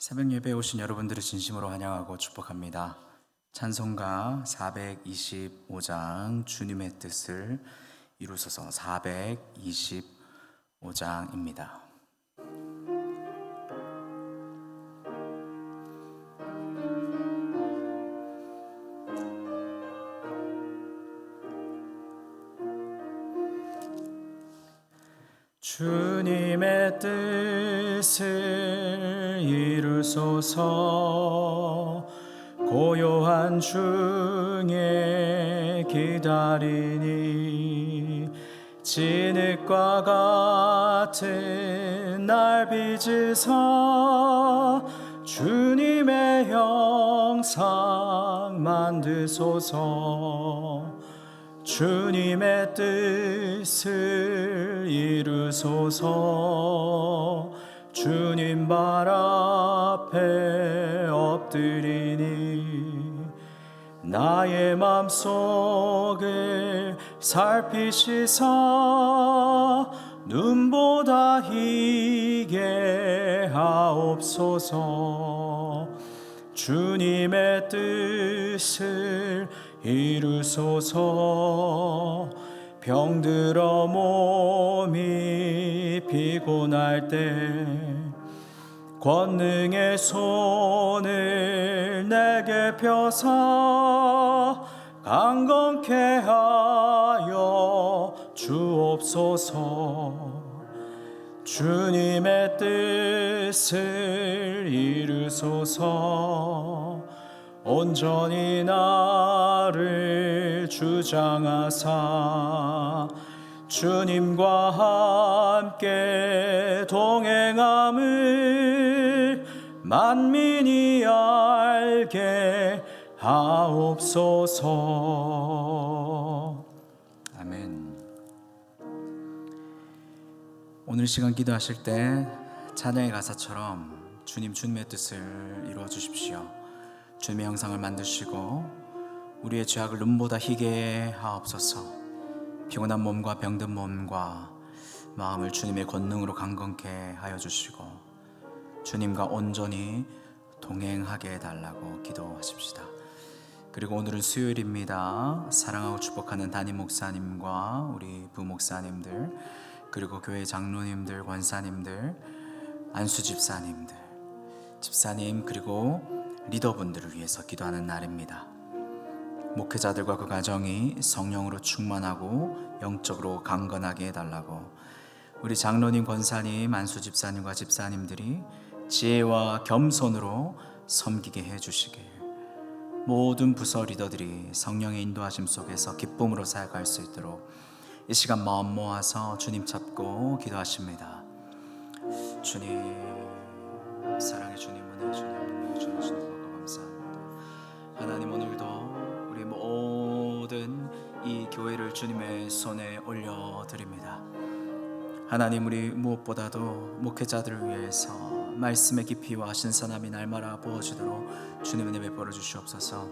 새벽 예배에 오신 여러분들을 진심으로 환영하고 축복합니다. 찬송가 425장 주님의 뜻을 이루소서 425장입니다. 주님의 뜻을 이루소서. 고요한 중에 기다리니 진흙과 같은 날 빚으사 주님의 형상 만드소서. 주님의 뜻을 이루소서. 주님 발 앞에 엎드리니 나의 맘속을 살피시사 눈보다 희게 하옵소서. 주님의 뜻을 이루소서. 병들어 몸이 피곤할 때 권능의 손을 내게 펴사 강건케 하여 주옵소서. 주님의 뜻을 이루소서. 온전히 나를 주장하사 주님과 함께 동행함을 만민이 알게 하옵소서. 아멘. 오늘 시간 기도하실 때 찬양의 가사처럼 주님의 뜻을 이루어 주십시오. 주님의 형상을 만드시고 우리의 죄악을 눈보다 희게 하옵소서. 피곤한 몸과 병든 몸과 마음을 주님의 권능으로 강건케 하여 주시고 주님과 온전히 동행하게 해달라고 기도하십시다. 그리고 오늘은 수요일입니다. 사랑하고 축복하는 담임 목사님과 우리 부목사님들, 그리고 교회 장로님들, 권사님들, 안수 집사님들, 집사님, 그리고 리더분들을 위해서 기도하는 날입니다. 목회자들과 그 가정이 성령으로 충만하고 영적으로 강건하게 해달라고, 우리 장로님, 권사님, 안수 집사님과 집사님들이 지혜와 겸손으로 섬기게 해주시길, 모든 부서 리더들이 성령의 인도하심 속에서 기쁨으로 살아갈 수 있도록 이 시간 마음 모아서 주님 잡고 기도하십니다. 주님, 사랑의 주님, 은혜의 주님, 능력의 주님, 주님 감사합니다. 하나님, 오늘도 우리 모든 이 교회를 주님의 손에 올려드립니다. 하나님, 우리 무엇보다도 목회자들을 위해서 말씀의 깊이와 신선함이 날마다 부어지도록 주님의 은혜 베풀어 주시옵소서.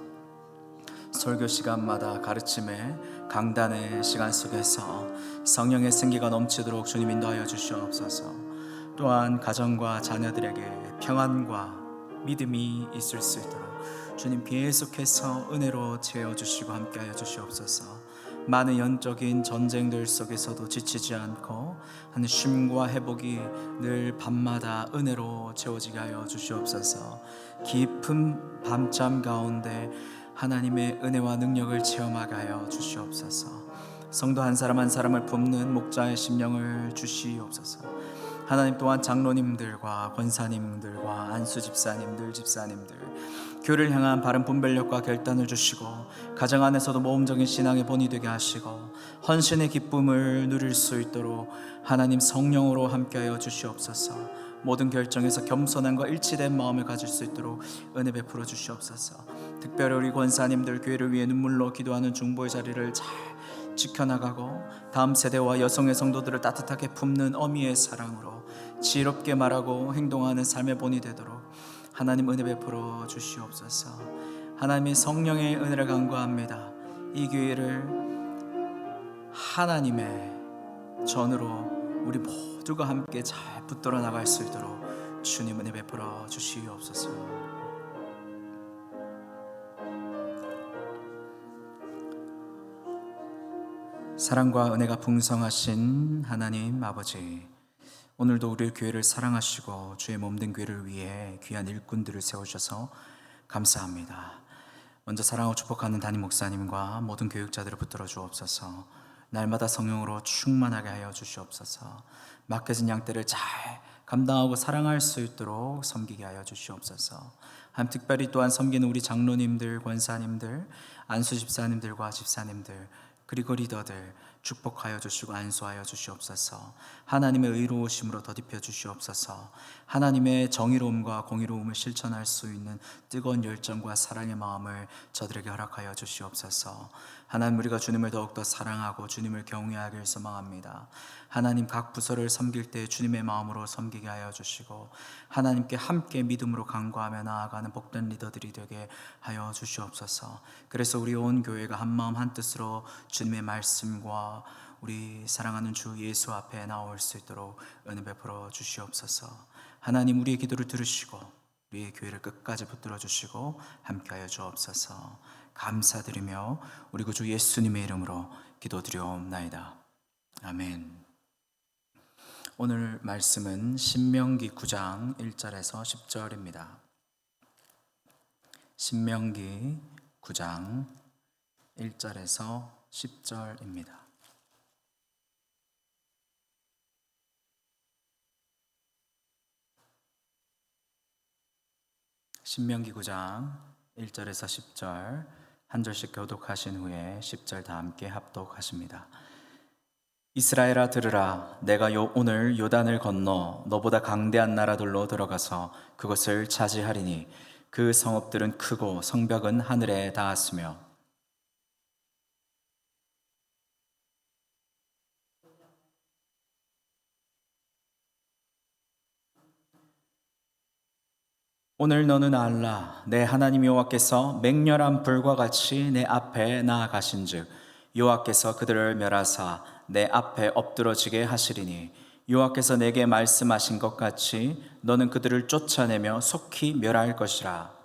설교 시간마다 가르침의 강단의 시간 속에서 성령의 생기가 넘치도록 주님 인도하여 주시옵소서. 또한 가정과 자녀들에게 평안과 믿음이 있을 수 있도록 주님 계속해서 은혜로 채워주시고 함께하여 주시옵소서. 많은 영적인 전쟁들 속에서도 지치지 않고 하는 쉼과 회복이 늘 밤마다 은혜로 채워지게 하여 주시옵소서. 깊은 밤잠 가운데 하나님의 은혜와 능력을 체험하게 하여 주시옵소서. 성도 한 사람 한 사람을 품는 목자의 심령을 주시옵소서. 하나님, 또한 장로님들과 권사님들과 안수 집사님들, 집사님들, 교회를 향한 바른 분별력과 결단을 주시고 가정 안에서도 모험적인 신앙의 본이 되게 하시고 헌신의 기쁨을 누릴 수 있도록 하나님 성령으로 함께하여 주시옵소서. 모든 결정에서 겸손함과 일치된 마음을 가질 수 있도록 은혜 베풀어 주시옵소서. 특별히 우리 권사님들, 교회를 위해 눈물로 기도하는 중보의 자리를 잘 지켜나가고 다음 세대와 여성의 성도들을 따뜻하게 품는 어미의 사랑으로 지혜롭게 말하고 행동하는 삶의 본이 되도록 하나님 은혜 베풀어 주시옵소서. 하나님의 성령의 은혜를 간구합니다. 이 교회를 하나님의 전으로 우리 모두가 함께 잘 붙들어 나갈 수 있도록 주님 은혜 베풀어 주시옵소서. 사랑과 은혜가 풍성하신 하나님 아버지, 오늘도 우리 교회를 사랑하시고 주의 몸된 교회를 위해 귀한 일꾼들을 세우셔서 감사합니다. 먼저 사랑하고 축복하는 담임 목사님과 모든 교육자들을 붙들어 주옵소서. 날마다 성령으로 충만하게 하여 주시옵소서. 맡겨진 양떼를 잘 감당하고 사랑할 수 있도록 섬기게 하여 주시옵소서. 특별히 또한 섬기는 우리 장로님들, 권사님들, 안수집사님들과 집사님들, 그리고 리더들 축복하여 주시고 안수하여 주시옵소서. 하나님의 의로우심으로 덧입혀 주시옵소서. 하나님의 정의로움과 공의로움을 실천할 수 있는 뜨거운 열정과 사랑의 마음을 저들에게 허락하여 주시옵소서. 하나님, 우리가 주님을 더욱더 사랑하고 주님을 경외하길 소망합니다. 하나님, 각 부서를 섬길 때 주님의 마음으로 섬기게 하여 주시고 하나님께 함께 믿음으로 간구하며 나아가는 복된 리더들이 되게 하여 주시옵소서. 그래서 우리 온 교회가 한마음 한뜻으로 주님의 말씀과 우리 사랑하는 주 예수 앞에 나올 수 있도록 은혜 베풀어 주시옵소서. 하나님, 우리의 기도를 들으시고 우리의 교회를 끝까지 붙들어 주시고 함께하여 주옵소서. 감사드리며 우리 구주 예수님의 이름으로 기도드리옵나이다. 아멘. 오늘 말씀은 신명기 9장 1절에서 10절입니다. 신명기 9장 1절에서 10절입니다. 신명기 9장 1절에서 10절 한 절씩 교독하신 후에 10절 다 함께 합독하십니다. 이스라엘아 들으라. 내가 오늘 요단을 건너 너보다 강대한 나라들로 들어가서 그것을 차지하리니 그 성읍들은 크고 성벽은 하늘에 닿았으며 오늘 너는 알라. 내 하나님 여호와께서 맹렬한 불과 같이 내 앞에 나아가신즉 여호와께서 그들을 멸하사 내 앞에 엎드러지게 하시리니 여호와께서 내게 말씀하신 것 같이 너는 그들을 쫓아내며 속히 멸할 것이라.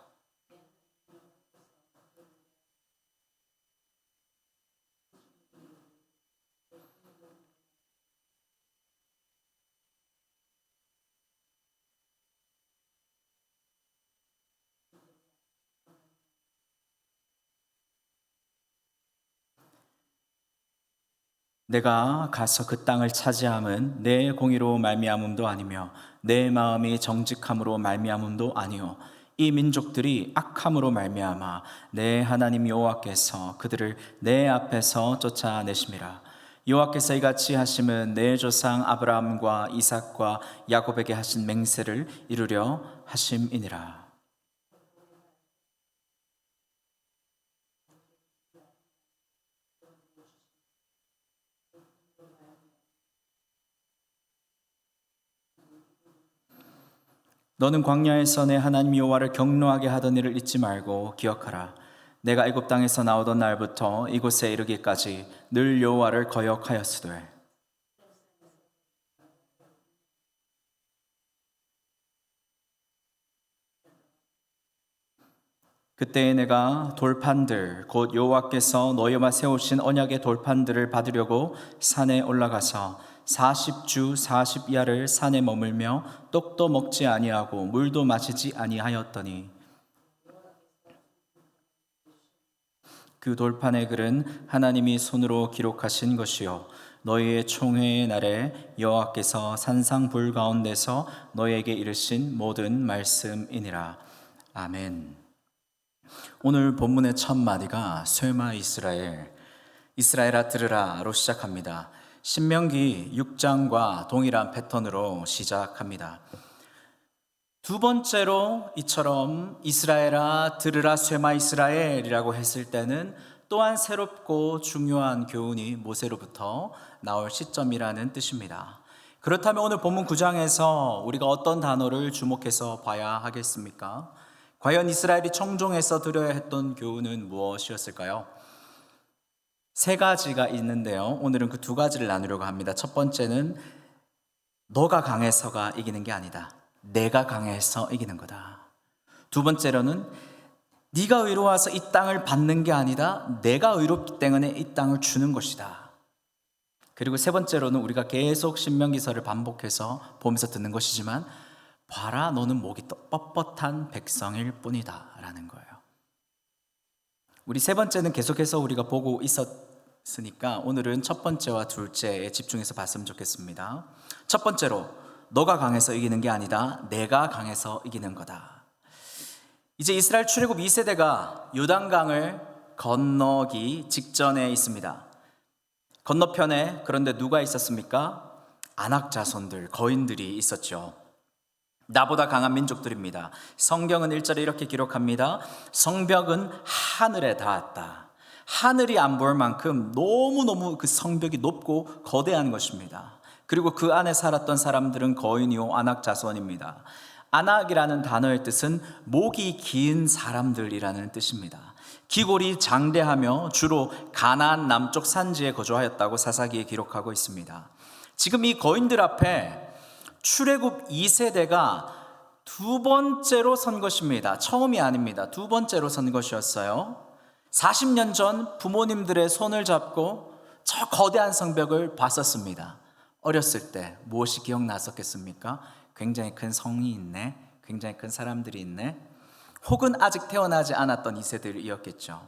내가 가서 그 땅을 차지함은 내 공의로 말미암음도 아니며 내 마음이 정직함으로 말미암음도 아니요 이 민족들이 악함으로 말미암아 내 하나님 여호와께서 그들을 내 앞에서 쫓아내심이라. 여호와께서 이같이 하심은 내 조상 아브라함과 이삭과 야곱에게 하신 맹세를 이루려 하심이니라. 너는 광야에서 내 하나님 여호와를 경노하게 하던 일을 잊지 말고 기억하라. 내가 애굽 땅에서 나오던 날부터 이곳에 이르기까지 늘 여호와를 거역하였으되 그때에 내가 돌판들 곧 여호와께서 너희와 세우신 언약의 돌판들을 받으려고 산에 올라가서 40주 40야를 산에 머물며 떡도 먹지 아니하고 물도 마시지 아니하였더니 그 돌판의 글은 하나님이 손으로 기록하신 것이요 너희의 총회의 날에 여호와께서 산상불 가운데서 너희에게 이르신 모든 말씀이니라. 아멘. 오늘 본문의 첫 마디가 쇠마 이스라엘아 들으라로 시작합니다. 신명기 6장과 동일한 패턴으로 시작합니다. 두 번째로 이처럼 이스라엘아 들으라 쇠마 이스라엘이라고 했을 때는 또한 새롭고 중요한 교훈이 모세로부터 나올 시점이라는 뜻입니다. 그렇다면 오늘 본문 9장에서 우리가 어떤 단어를 주목해서 봐야 하겠습니까? 과연 이스라엘이 청종해서 들어야 했던 교훈은 무엇이었을까요? 세 가지가 있는데요. 오늘은 그 두 가지를 나누려고 합니다. 첫 번째는 너가 강해서가 이기는 게 아니다. 내가 강해서 이기는 거다. 두 번째로는 네가 의로워서 이 땅을 받는 게 아니다. 내가 의롭기 때문에 이 땅을 주는 것이다. 그리고 세 번째로는 우리가 계속 신명기서를 반복해서 보면서 듣는 것이지만 봐라 너는 목이 뻣뻣한 백성일 뿐이다 라는 거예요. 우리 세 번째는 계속해서 우리가 보고 있었으니까 오늘은 첫 번째와 둘째에 집중해서 봤으면 좋겠습니다. 첫 번째로 너가 강해서 이기는 게 아니다. 내가 강해서 이기는 거다. 이제 이스라엘 출애굽 2세대가 요단강을 건너기 직전에 있습니다. 건너편에 그런데 누가 있었습니까? 아낙 자손들, 거인들이 있었죠. 나보다 강한 민족들입니다. 성경은 1절에 이렇게 기록합니다. 성벽은 하늘에 닿았다. 하늘이 안 보일 만큼 너무너무 그 성벽이 높고 거대한 것입니다. 그리고 그 안에 살았던 사람들은 거인이요 아낙 자손입니다. 아낙이라는 단어의 뜻은 목이 긴 사람들이라는 뜻입니다. 기골이 장대하며 주로 가나안 남쪽 산지에 거주하였다고 사사기에 기록하고 있습니다. 지금 이 거인들 앞에 출애굽 2세대가 두 번째로 선 것입니다. 처음이 아닙니다. 두 번째로 선 것이었어요. 40년 전 부모님들의 손을 잡고 저 거대한 성벽을 봤었습니다. 어렸을 때 무엇이 기억났었겠습니까? 굉장히 큰 성이 있네, 굉장히 큰 사람들이 있네, 혹은 아직 태어나지 않았던 2세들이었겠죠.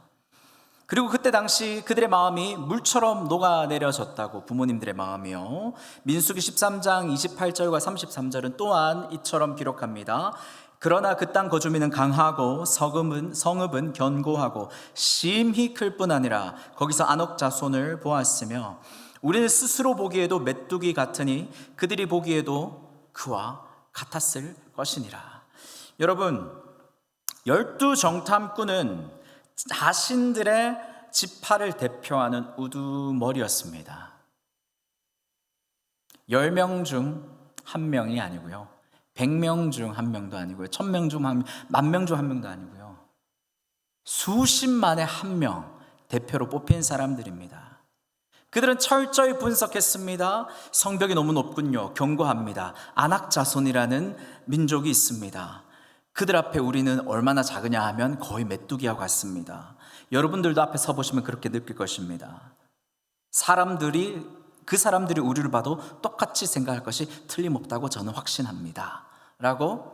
그리고 그때 당시 그들의 마음이 물처럼 녹아내려졌다고, 부모님들의 마음이요. 민수기 13장 28절과 33절은 또한 이처럼 기록합니다. 그러나 그 땅 거주민은 강하고 성읍은 견고하고 심히 클 뿐 아니라 거기서 아낙 자손을 보았으며 우리는 스스로 보기에도 메뚜기 같으니 그들이 보기에도 그와 같았을 것이니라. 여러분, 12정탐꾼은 자신들의 지파를 대표하는 우두머리였습니다. 10명 중 1명이 아니고요, 100명 중 1명도 아니고요, 1000명 중 1명, 10,000명 중 1명도 아니고요, 수십만에 1명 대표로 뽑힌 사람들입니다. 그들은 철저히 분석했습니다. 성벽이 너무 높군요. 견고합니다. 아낙 자손이라는 민족이 있습니다. 그들 앞에 우리는 얼마나 작으냐 하면 거의 메뚜기와 같습니다. 여러분들도 앞에 서보시면 그렇게 느낄 것입니다. 그 사람들이 우리를 봐도 똑같이 생각할 것이 틀림없다고 저는 확신합니다 라고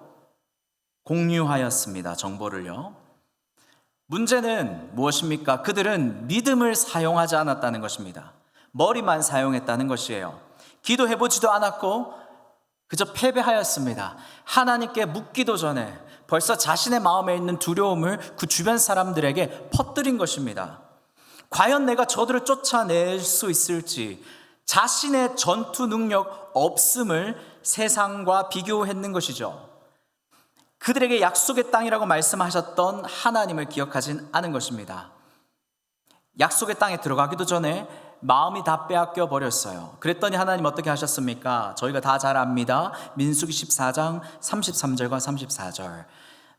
공유하였습니다. 정보를요. 문제는 무엇입니까? 그들은 믿음을 사용하지 않았다는 것입니다. 머리만 사용했다는 것이에요. 기도해보지도 않았고 그저 패배하였습니다. 하나님께 묻기도 전에 벌써 자신의 마음에 있는 두려움을 그 주변 사람들에게 퍼뜨린 것입니다. 과연 내가 저들을 쫓아낼 수 있을지, 자신의 전투 능력 없음을 세상과 비교했는 것이죠. 그들에게 약속의 땅이라고 말씀하셨던 하나님을 기억하진 않은 것입니다. 약속의 땅에 들어가기도 전에 마음이 다 빼앗겨 버렸어요. 그랬더니 하나님 어떻게 하셨습니까? 저희가 다 잘 압니다. 민수기 14장 33절과 34절.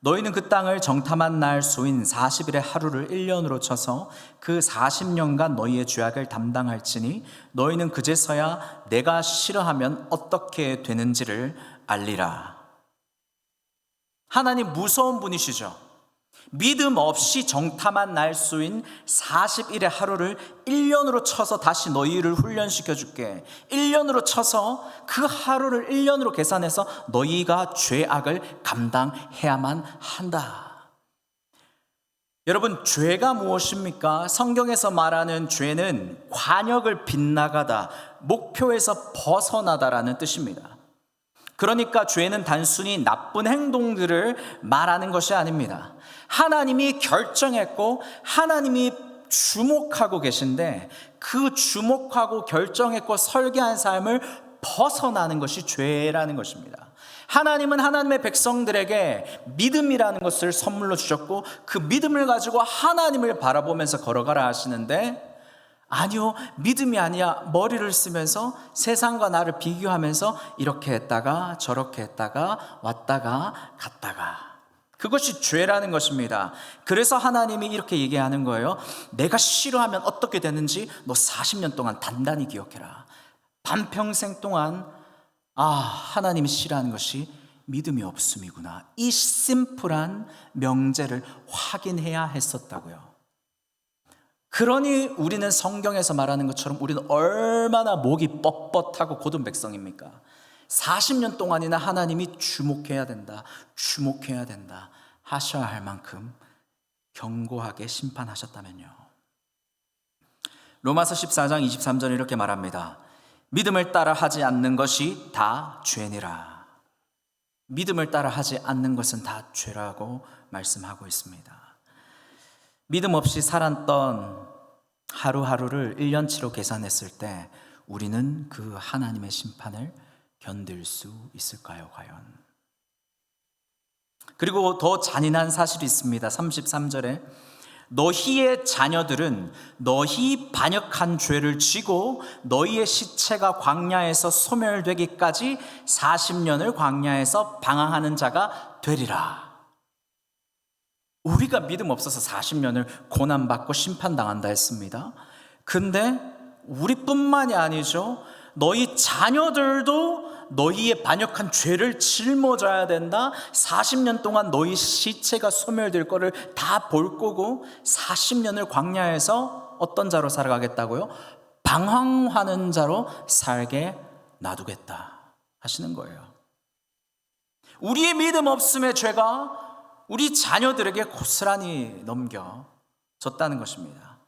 너희는 그 땅을 정탐한 날 수인 40일의 하루를 1년으로 쳐서 그 40년간 너희의 죄악을 담당할지니 너희는 그제서야 내가 싫어하면 어떻게 되는지를 알리라. 하나님 무서운 분이시죠. 믿음 없이 정탐한 날 수인 40일의 하루를 1년으로 쳐서 다시 너희를 훈련시켜 줄게. 1년으로 쳐서 그 하루를 1년으로 계산해서 너희가 죄악을 감당해야만 한다. 여러분, 죄가 무엇입니까? 성경에서 말하는 죄는 관역을 빗나가다, 목표에서 벗어나다라는 뜻입니다. 그러니까 죄는 단순히 나쁜 행동들을 말하는 것이 아닙니다. 하나님이 결정했고 하나님이 주목하고 계신데 그 주목하고 결정했고 설계한 삶을 벗어나는 것이 죄라는 것입니다. 하나님은 하나님의 백성들에게 믿음이라는 것을 선물로 주셨고 그 믿음을 가지고 하나님을 바라보면서 걸어가라 하시는데, 아니요, 믿음이 아니야. 머리를 쓰면서 세상과 나를 비교하면서 이렇게 했다가 저렇게 했다가 왔다가 갔다가, 그것이 죄라는 것입니다. 그래서 하나님이 이렇게 얘기하는 거예요. 내가 싫어하면 어떻게 되는지 너 40년 동안 단단히 기억해라. 반평생 동안 하나님이 싫어하는 것이 믿음이 없음이구나. 이 심플한 명제를 확인해야 했었다고요. 그러니 우리는 성경에서 말하는 것처럼 우리는 얼마나 목이 뻣뻣하고 고든 백성입니까? 40년 동안이나 하나님이 주목해야 된다 하셔야 할 만큼 견고하게 심판하셨다면요. 로마서 14장 23절 이렇게 말합니다. 믿음을 따라 하지 않는 것이 다 죄니라. 믿음을 따라 하지 않는 것은 다 죄라고 말씀하고 있습니다. 믿음 없이 살았던 하루하루를 1년치로 계산했을 때 우리는 그 하나님의 심판을 견딜 수 있을까요, 과연? 그리고 더 잔인한 사실이 있습니다. 33절에 너희의 자녀들은 너희 반역한 죄를 쥐고 너희의 시체가 광야에서 소멸되기까지 40년을 광야에서 방황하는 자가 되리라. 우리가 믿음 없어서 40년을 고난받고 심판당한다 했습니다. 근데 우리뿐만이 아니죠. 너희 자녀들도 너희의 반역한 죄를 짊어져야 된다. 40년 동안 너희 시체가 소멸될 거를 다 볼 거고 40년을 광야에서 어떤 자로 살아가겠다고요? 방황하는 자로 살게 놔두겠다 하시는 거예요. 우리의 믿음 없음의 죄가 우리 자녀들에게 고스란히 넘겨졌다는 것입니다.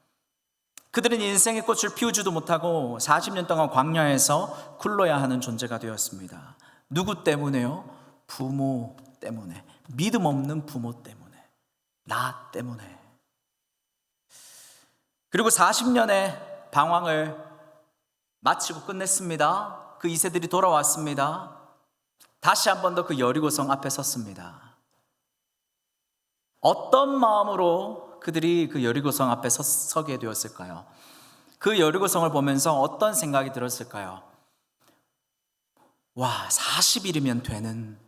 그들은 인생의 꽃을 피우지도 못하고 40년 동안 광야에서 굴러야 하는 존재가 되었습니다. 누구 때문에요? 부모 때문에. 믿음 없는 부모 때문에. 나 때문에. 그리고 40년의 방황을 마치고 끝냈습니다. 그 이세들이 돌아왔습니다. 다시 한 번 더 그 여리고성 앞에 섰습니다. 어떤 마음으로 그들이 그 여리고성 앞에 서게 되었을까요? 그 여리고성을 보면서 어떤 생각이 들었을까요? 와, 40일이면 되는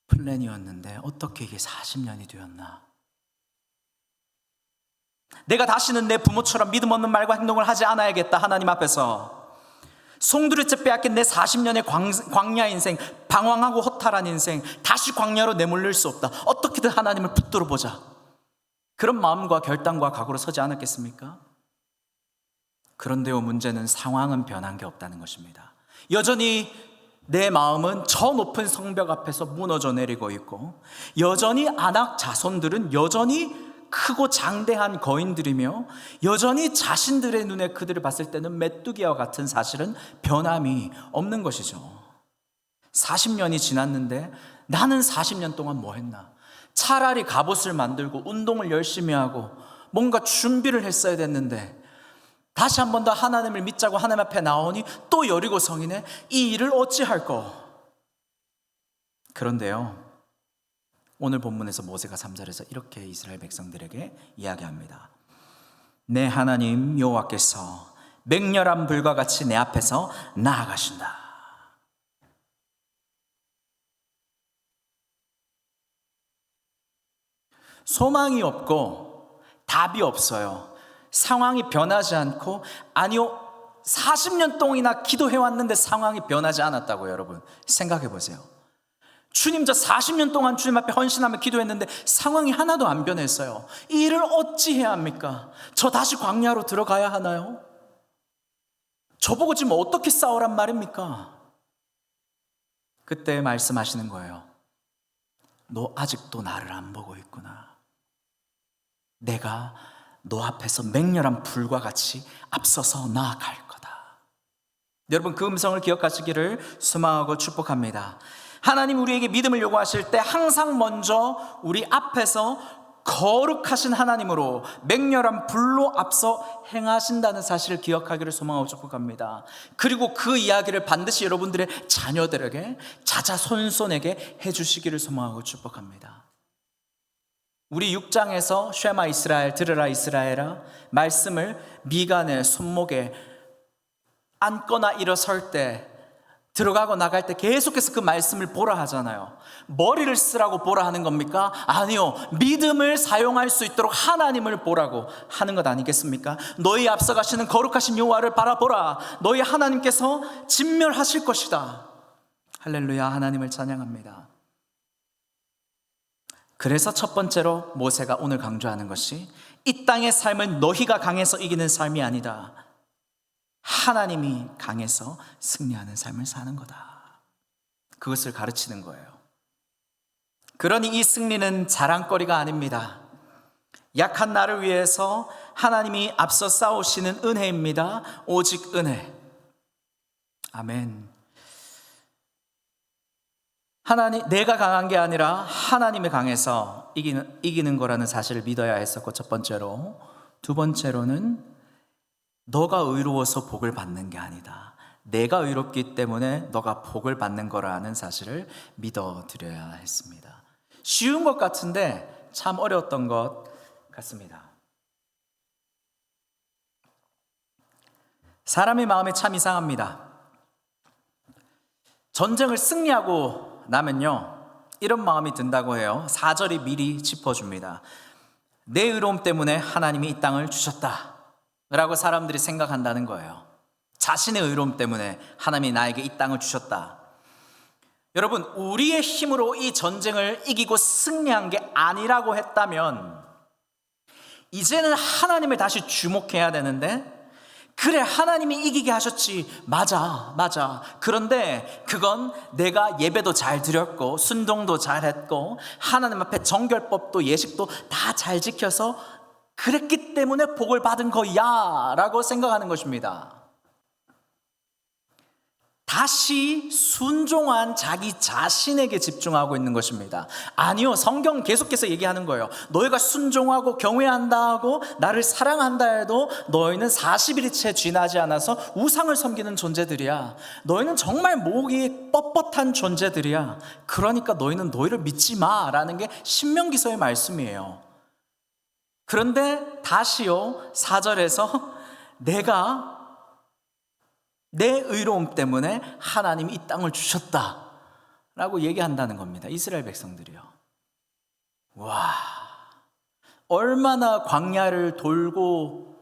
플랜이었는데 어떻게 이게 40년이 되었나? 내가 다시는 내 부모처럼 믿음 없는 말과 행동을 하지 않아야겠다. 하나님 앞에서 송두리째 빼앗긴 내 40년의 광야 인생, 방황하고 허탈한 인생, 다시 광야로 내몰릴 수 없다. 어떻게든 하나님을 붙들어 보자. 그런 마음과 결단과 각오로 서지 않았겠습니까? 그런데요, 문제는 상황은 변한 게 없다는 것입니다. 여전히 내 마음은 저 높은 성벽 앞에서 무너져 내리고 있고, 여전히 아낙 자손들은 여전히 크고 장대한 거인들이며, 여전히 자신들의 눈에 그들을 봤을 때는 메뚜기와 같은 사실은 변함이 없는 것이죠. 40년이 지났는데 나는 40년 동안 뭐 했나? 차라리 갑옷을 만들고 운동을 열심히 하고 뭔가 준비를 했어야 됐는데, 다시 한 번 더 하나님을 믿자고 하나님 앞에 나오니 또 여리고성이네. 이 일을 어찌할꼬? 그런데요, 오늘 본문에서 모세가 3절에서 이렇게 이스라엘 백성들에게 이야기합니다. 내 하나님 여호와께서 맹렬한 불과 같이 내 앞에서 나아가신다. 소망이 없고 답이 없어요. 상황이 변하지 않고, 아니요, 40년 동안이나 기도해왔는데 상황이 변하지 않았다고요. 여러분 생각해 보세요. 주님, 저 40년 동안 주님 앞에 헌신하며 기도했는데 상황이 하나도 안 변했어요. 이 일을 어찌 해야 합니까? 저 다시 광야로 들어가야 하나요? 저보고 지금 어떻게 싸우란 말입니까? 그때 말씀하시는 거예요. 너 아직도 나를 안 보고 있구나. 내가 너 앞에서 맹렬한 불과 같이 앞서서 나아갈 거다. 여러분, 그 음성을 기억하시기를 소망하고 축복합니다. 하나님 우리에게 믿음을 요구하실 때 항상 먼저 우리 앞에서 거룩하신 하나님으로 맹렬한 불로 앞서 행하신다는 사실을 기억하기를 소망하고 축복합니다. 그리고 그 이야기를 반드시 여러분들의 자녀들에게, 자자손손에게 해주시기를 소망하고 축복합니다. 우리 6장에서 쉐마 이스라엘, 들으라 이스라엘아 말씀을 미간의 손목에 앉거나 일어설 때, 들어가고 나갈 때 계속해서 그 말씀을 보라 하잖아요. 머리를 쓰라고 보라 하는 겁니까? 아니요, 믿음을 사용할 수 있도록 하나님을 보라고 하는 것 아니겠습니까? 너희 앞서가시는 거룩하신 여호와를 바라보라. 너희 하나님께서 진멸하실 것이다. 할렐루야, 하나님을 찬양합니다. 그래서 첫 번째로 모세가 오늘 강조하는 것이 이 땅의 삶은 너희가 강해서 이기는 삶이 아니다. 하나님이 강해서 승리하는 삶을 사는 거다. 그것을 가르치는 거예요. 그러니 이 승리는 자랑거리가 아닙니다. 약한 나를 위해서 하나님이 앞서 싸우시는 은혜입니다. 오직 은혜. 아멘. 내가 강한 게 아니라 하나님이 강해서 이기는 거라는 사실을 믿어야 했었고, 첫 번째로. 두 번째로는 너가 의로워서 복을 받는 게 아니다. 내가 의롭기 때문에 너가 복을 받는 거라는 사실을 믿어드려야 했습니다. 쉬운 것 같은데 참 어려웠던 것 같습니다. 사람의 마음이 참 이상합니다. 전쟁을 승리하고 나면요, 이런 마음이 든다고 해요. 4절이 미리 짚어줍니다. 내 의로움 때문에 하나님이 이 땅을 주셨다 라고 사람들이 생각한다는 거예요. 자신의 의로움 때문에 하나님이 나에게 이 땅을 주셨다. 여러분, 우리의 힘으로 이 전쟁을 이기고 승리한 게 아니라고 했다면 이제는 하나님을 다시 주목해야 되는데, 그래, 하나님이 이기게 하셨지. 맞아. 그런데 그건 내가 예배도 잘 드렸고 순종도 잘 했고 하나님 앞에 정결법도 예식도 다 잘 지켜서 그랬기 때문에 복을 받은 거야 라고 생각하는 것입니다. 다시 순종한 자기 자신에게 집중하고 있는 것입니다. 아니요, 성경 계속해서 얘기하는 거예요. 너희가 순종하고 경외한다 하고 나를 사랑한다 해도 너희는 40일이 채 지나지 않아서 우상을 섬기는 존재들이야. 너희는 정말 목이 뻣뻣한 존재들이야. 그러니까 너희는 너희를 믿지 마 라는 게 신명기서의 말씀이에요. 그런데 다시요, 4절에서 내가 내 의로움 때문에 하나님이 이 땅을 주셨다 라고 얘기한다는 겁니다. 이스라엘 백성들이요. 와, 얼마나 광야를 돌고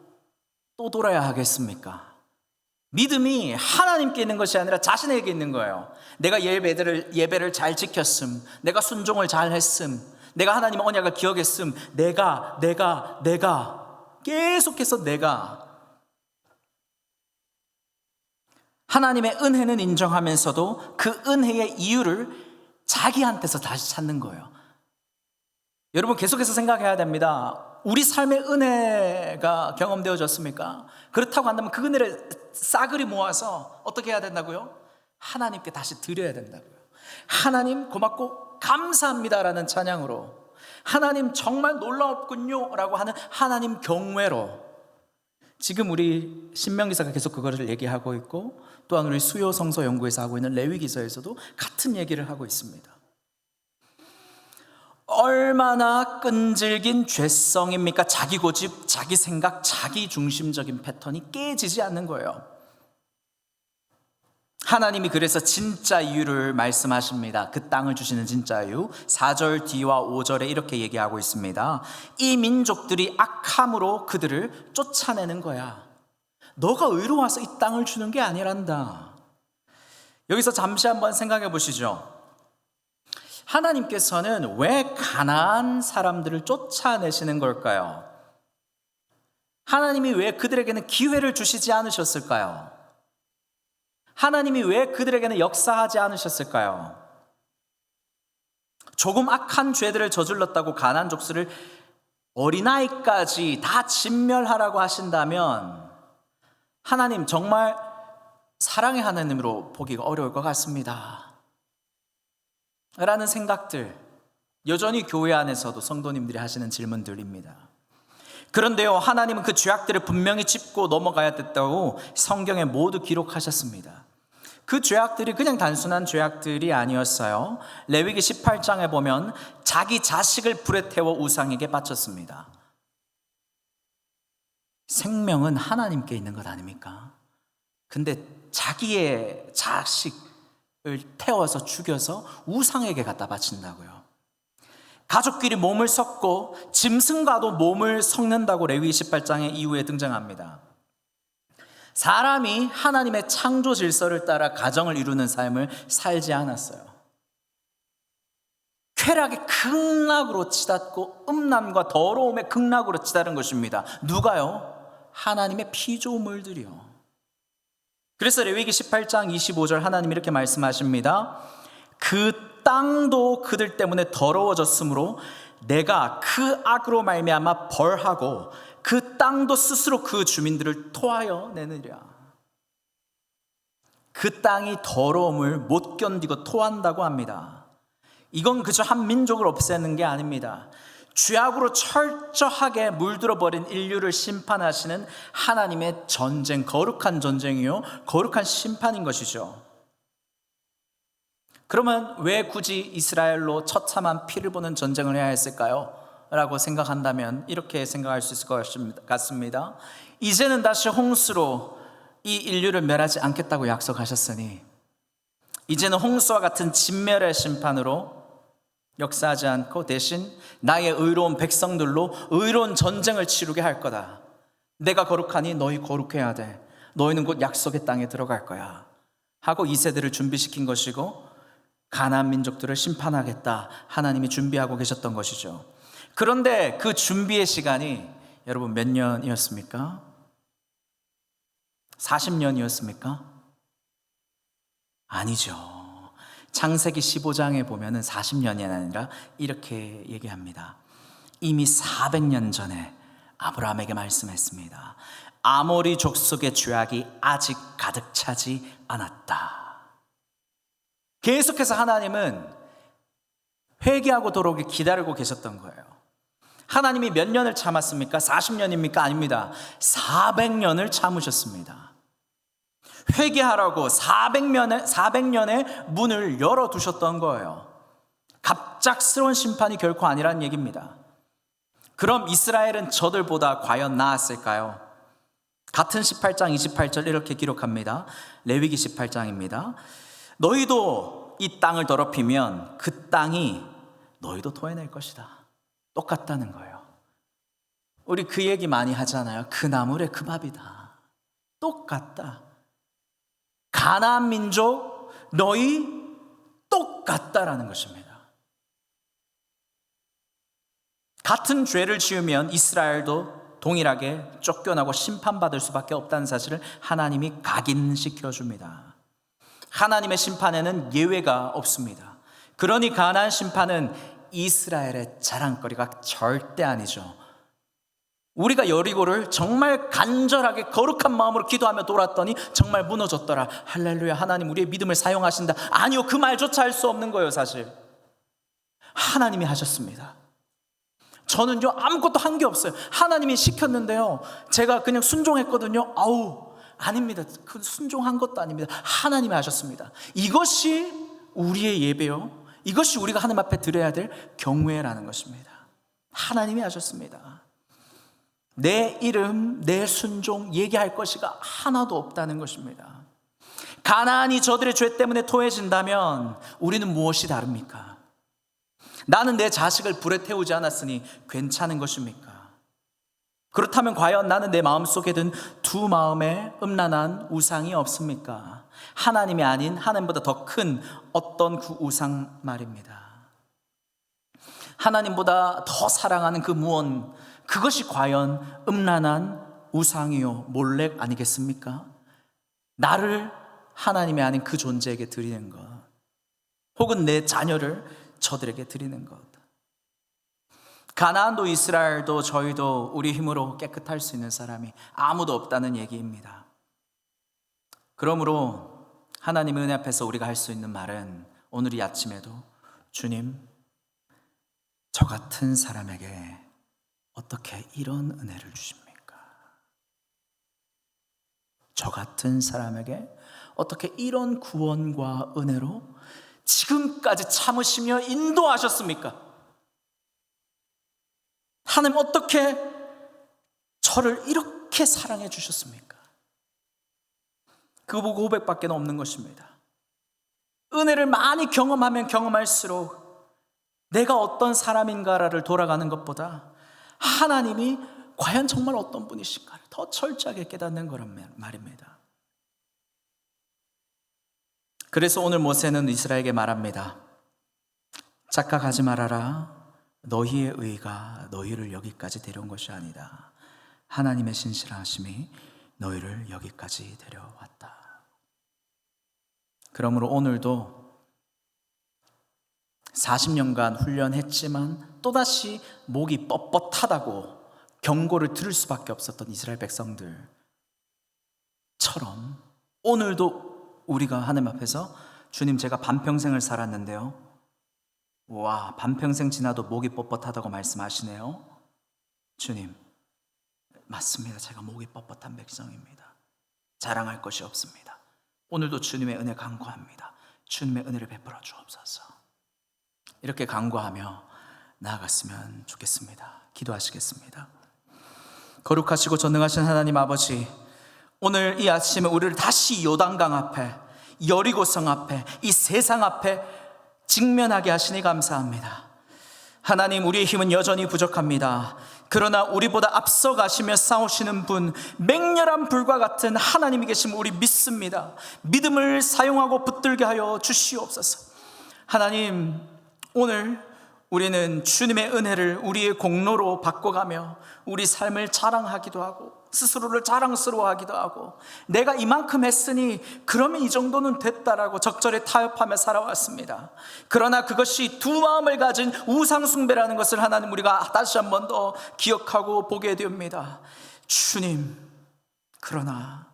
또 돌아야 하겠습니까? 믿음이 하나님께 있는 것이 아니라 자신에게 있는 거예요. 내가 예배를 잘 지켰음, 내가 순종을 잘 했음, 내가 하나님의 언약을 기억했음, 내가 계속해서 내가 하나님의 은혜는 인정하면서도 그 은혜의 이유를 자기한테서 다시 찾는 거예요. 여러분, 계속해서 생각해야 됩니다. 우리 삶의 은혜가 경험되어졌습니까? 그렇다고 한다면 그 은혜를 싸그리 모아서 어떻게 해야 된다고요? 하나님께 다시 드려야 된다고요. 하나님 고맙고 감사합니다라는 찬양으로, 하나님 정말 놀라웠군요 라고 하는 하나님 경외로. 지금 우리 신명기사가 계속 그거를 얘기하고 있고, 또한 우리 수요 성서 연구에서 하고 있는 레위기서에서도 같은 얘기를 하고 있습니다. 얼마나 끈질긴 죄성입니까? 자기 고집, 자기 생각, 자기 중심적인 패턴이 깨지지 않는 거예요. 하나님이 그래서 진짜 이유를 말씀하십니다. 그 땅을 주시는 진짜 이유, 4절 뒤와 5절에 이렇게 얘기하고 있습니다. 이 민족들이 악함으로 그들을 쫓아내는 거야. 너가 의로워서 이 땅을 주는 게 아니란다. 여기서 잠시 한번 생각해 보시죠. 하나님께서는 왜 가나안 사람들을 쫓아내시는 걸까요? 하나님이 왜 그들에게는 기회를 주시지 않으셨을까요? 하나님이 왜 그들에게는 역사하지 않으셨을까요? 조금 악한 죄들을 저질렀다고 가나안 족속을 어린아이까지 다 진멸하라고 하신다면 하나님 정말 사랑의 하나님으로 보기가 어려울 것 같습니다 라는 생각들, 여전히 교회 안에서도 성도님들이 하시는 질문들입니다. 그런데요, 하나님은 그 죄악들을 분명히 짚고 넘어가야 됐다고 성경에 모두 기록하셨습니다. 그 죄악들이 그냥 단순한 죄악들이 아니었어요. 레위기 18장에 보면 자기 자식을 불에 태워 우상에게 바쳤습니다. 생명은 하나님께 있는 것 아닙니까? 근데 자기의 자식을 태워서 죽여서 우상에게 갖다 바친다고요. 가족끼리 몸을 섞고 짐승과도 몸을 섞는다고 레위기 18장의 이후에 등장합니다. 사람이 하나님의 창조 질서를 따라 가정을 이루는 삶을 살지 않았어요. 쾌락의 극락으로 치닫고 음란과 더러움의 극락으로 치닫은 것입니다. 누가요? 하나님의 피조물들이요. 그래서 레위기 18장 25절 하나님이 이렇게 말씀하십니다. 그 땅도 그들 때문에 더러워졌으므로 내가 그 악으로 말미암아 벌하고 그 땅도 스스로 그 주민들을 토하여 내느니라. 그 땅이 더러움을 못 견디고 토한다고 합니다. 이건 그저 한 민족을 없애는 게 아닙니다. 죄악으로 철저하게 물들어 버린 인류를 심판하시는 하나님의 전쟁, 거룩한 전쟁이요, 거룩한 심판인 것이죠. 그러면 왜 굳이 이스라엘로 처참한 피를 보는 전쟁을 해야 했을까요? 라고 생각한다면 이렇게 생각할 수 있을 것 같습니다. 이제는 다시 홍수로 이 인류를 멸하지 않겠다고 약속하셨으니 이제는 홍수와 같은 진멸의 심판으로 역사하지 않고 대신 나의 의로운 백성들로 의로운 전쟁을 치르게 할 거다. 내가 거룩하니 너희 거룩해야 돼. 너희는 곧 약속의 땅에 들어갈 거야 하고 2세대를 준비시킨 것이고, 가나안 민족들을 심판하겠다 하나님이 준비하고 계셨던 것이죠. 그런데 그 준비의 시간이 여러분 몇 년이었습니까? 40년이었습니까? 아니죠. 창세기 15장에 보면은 40년이 아니라 이렇게 얘기합니다. 이미 400년 전에 아브라함에게 말씀했습니다. 아모리 족속의 죄악이 아직 가득 차지 않았다. 계속해서 하나님은 회개하고도록 기다리고 계셨던 거예요. 하나님이 몇 년을 참았습니까? 40년입니까? 아닙니다. 400년을 참으셨습니다. 회개하라고 400년의 문을 열어두셨던 거예요. 갑작스러운 심판이 결코 아니라는 얘기입니다. 그럼 이스라엘은 저들보다 과연 나았을까요? 같은 18장 28절 이렇게 기록합니다. 레위기 18장입니다. 너희도 이 땅을 더럽히면 그 땅이 너희도 토해낼 것이다. 똑같다는 거예요. 우리 그 얘기 많이 하잖아요. 그 나물에 그 밥이다. 똑같다. 가나안 민족 너희 똑같다라는 것입니다. 같은 죄를 지으면 이스라엘도 동일하게 쫓겨나고 심판받을 수밖에 없다는 사실을 하나님이 각인시켜 줍니다. 하나님의 심판에는 예외가 없습니다. 그러니 가나안 심판은 이스라엘의 자랑거리가 절대 아니죠. 우리가 여리고를 정말 간절하게 거룩한 마음으로 기도하며 돌았더니 정말 무너졌더라. 할렐루야, 하나님 우리의 믿음을 사용하신다. 아니요, 그 말조차 할 수 없는 거예요. 사실 하나님이 하셨습니다. 저는요 아무것도 한 게 없어요. 하나님이 시켰는데요 제가 그냥 순종했거든요. 아닙니다. 그 순종한 것도 아닙니다. 하나님이 하셨습니다. 이것이 우리의 예배요, 이것이 우리가 하나님 앞에 드려야 될 경외라는 것입니다. 하나님이 하셨습니다. 내 이름, 내 순종 얘기할 것이가 하나도 없다는 것입니다. 가나안이 저들의 죄 때문에 토해진다면 우리는 무엇이 다릅니까? 나는 내 자식을 불에 태우지 않았으니 괜찮은 것입니까? 그렇다면 과연 나는 내 마음속에 든 두 마음에 음란한 우상이 없습니까? 하나님이 아닌 하나님보다 더 큰 어떤 그 우상 말입니다. 하나님보다 더 사랑하는 그 무언, 그것이 과연 음란한 우상이요 몰렉 아니겠습니까? 나를 하나님이 아닌 그 존재에게 드리는 것, 혹은 내 자녀를 저들에게 드리는 것. 가나안도 이스라엘도 저희도 우리 힘으로 깨끗할 수 있는 사람이 아무도 없다는 얘기입니다. 그러므로 하나님 은혜 앞에서 우리가 할 수 있는 말은 오늘 이 아침에도 주님, 저 같은 사람에게 어떻게 이런 은혜를 주십니까? 저 같은 사람에게 어떻게 이런 구원과 은혜로 지금까지 참으시며 인도하셨습니까? 하나님 어떻게 저를 이렇게 사랑해 주셨습니까? 그거 보고 고백밖에 없는 것입니다. 은혜를 많이 경험하면 경험할수록 내가 어떤 사람인가를 돌아가는 것보다 하나님이 과연 정말 어떤 분이신가를 더 철저하게 깨닫는 거란 말입니다. 그래서 오늘 모세는 이스라엘에게 말합니다. 착각하지 말아라. 너희의 의가 너희를 여기까지 데려온 것이 아니다. 하나님의 신실하심이 너희를 여기까지 데려왔다. 그러므로 오늘도 40년간 훈련했지만 또다시 목이 뻣뻣하다고 경고를 들을 수밖에 없었던 이스라엘 백성들처럼 오늘도 우리가 하나님 앞에서 주님, 제가 반평생을 살았는데요, 와, 반평생 지나도 목이 뻣뻣하다고 말씀하시네요. 주님, 맞습니다. 제가 목이 뻣뻣한 백성입니다. 자랑할 것이 없습니다. 오늘도 주님의 은혜 간구합니다. 주님의 은혜를 베풀어 주옵소서. 이렇게 간구하며 나아갔으면 좋겠습니다. 기도하시겠습니다. 거룩하시고 전능하신 하나님 아버지, 오늘 이 아침에 우리를 다시 요단강 앞에, 여리고성 앞에, 이 세상 앞에 직면하게 하시니 감사합니다. 하나님, 우리의 힘은 여전히 부족합니다. 그러나 우리보다 앞서 가시며 싸우시는 분, 맹렬한 불과 같은 하나님이 계심을 우리 믿습니다. 믿음을 사용하고 붙들게 하여 주시옵소서. 하나님, 오늘 우리는 주님의 은혜를 우리의 공로로 바꿔가며 우리 삶을 자랑하기도 하고 스스로를 자랑스러워하기도 하고, 내가 이만큼 했으니 그러면 이 정도는 됐다라고 적절히 타협하며 살아왔습니다. 그러나 그것이 두 마음을 가진 우상숭배라는 것을 하나님, 우리가 다시 한 번 더 기억하고 보게 됩니다. 주님, 그러나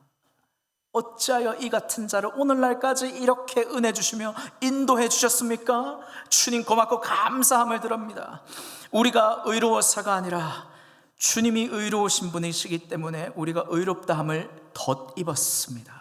어찌하여 이 같은 자를 오늘날까지 이렇게 은혜 주시며 인도해 주셨습니까? 주님, 고맙고 감사함을 드립니다. 우리가 의로워서가 아니라 주님이 의로우신 분이시기 때문에 우리가 의롭다함을 덧입었습니다.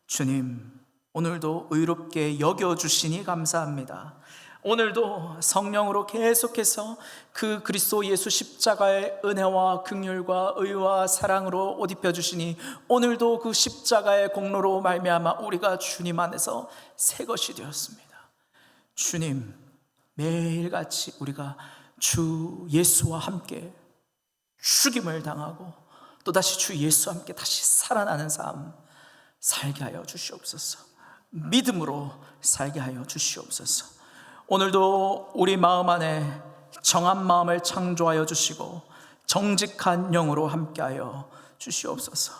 주님, 오늘도 의롭게 여겨주시니 감사합니다. 오늘도 성령으로 계속해서 그 그리스도 예수 십자가의 은혜와 긍휼과 의와 사랑으로 옷 입혀주시니 오늘도 그 십자가의 공로로 말미암아 우리가 주님 안에서 새 것이 되었습니다. 주님, 매일같이 우리가 주 예수와 함께 죽임을 당하고 또다시 주 예수와 함께 다시 살아나는 삶 살게 하여 주시옵소서. 믿음으로 살게 하여 주시옵소서. 오늘도 우리 마음 안에 정한 마음을 창조하여 주시고 정직한 영으로 함께하여 주시옵소서.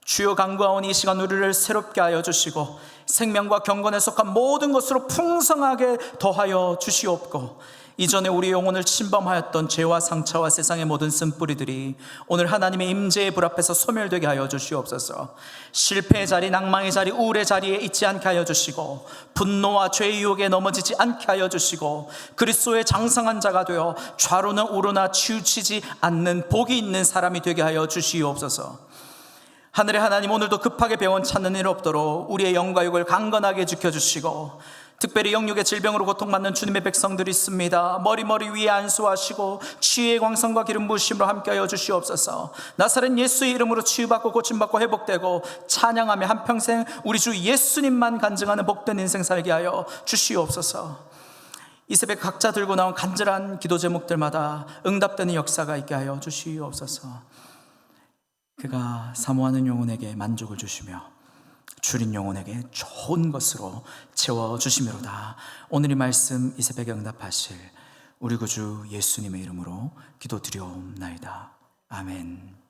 주여, 간구하오니 이 시간 우리를 새롭게 하여 주시고 생명과 경건에 속한 모든 것으로 풍성하게 더하여 주시옵고, 이전에 우리 영혼을 침범하였던 죄와 상처와 세상의 모든 쓴뿌리들이 오늘 하나님의 임재의 불 앞에서 소멸되게 하여 주시옵소서. 실패의 자리, 낭망의 자리, 우울의 자리에 있지 않게 하여 주시고 분노와 죄의 유혹에 넘어지지 않게 하여 주시고 그리스도의 장성한 자가 되어 좌로나 우로나 치우치지 않는 복이 있는 사람이 되게 하여 주시옵소서. 하늘의 하나님, 오늘도 급하게 병원 찾는 일 없도록 우리의 영과 육을 강건하게 지켜주시고, 특별히 영육의 질병으로 고통받는 주님의 백성들이 있습니다. 머리 위에 안수하시고 치유의 광선과 기름 부으심으로 함께하여 주시옵소서. 나사렛 예수의 이름으로 치유받고 고침받고 회복되고 찬양하며 한평생 우리 주 예수님만 간증하는 복된 인생 살게 하여 주시옵소서. 이 새벽 각자 들고 나온 간절한 기도 제목들마다 응답되는 역사가 있게 하여 주시옵소서. 그가 사모하는 영혼에게 만족을 주시며 줄인 영혼에게 좋은 것으로 채워주시미로다. 오늘 이 말씀 이 새벽에 응답하실 우리 구주 예수님의 이름으로 기도드리옵나이다. 아멘.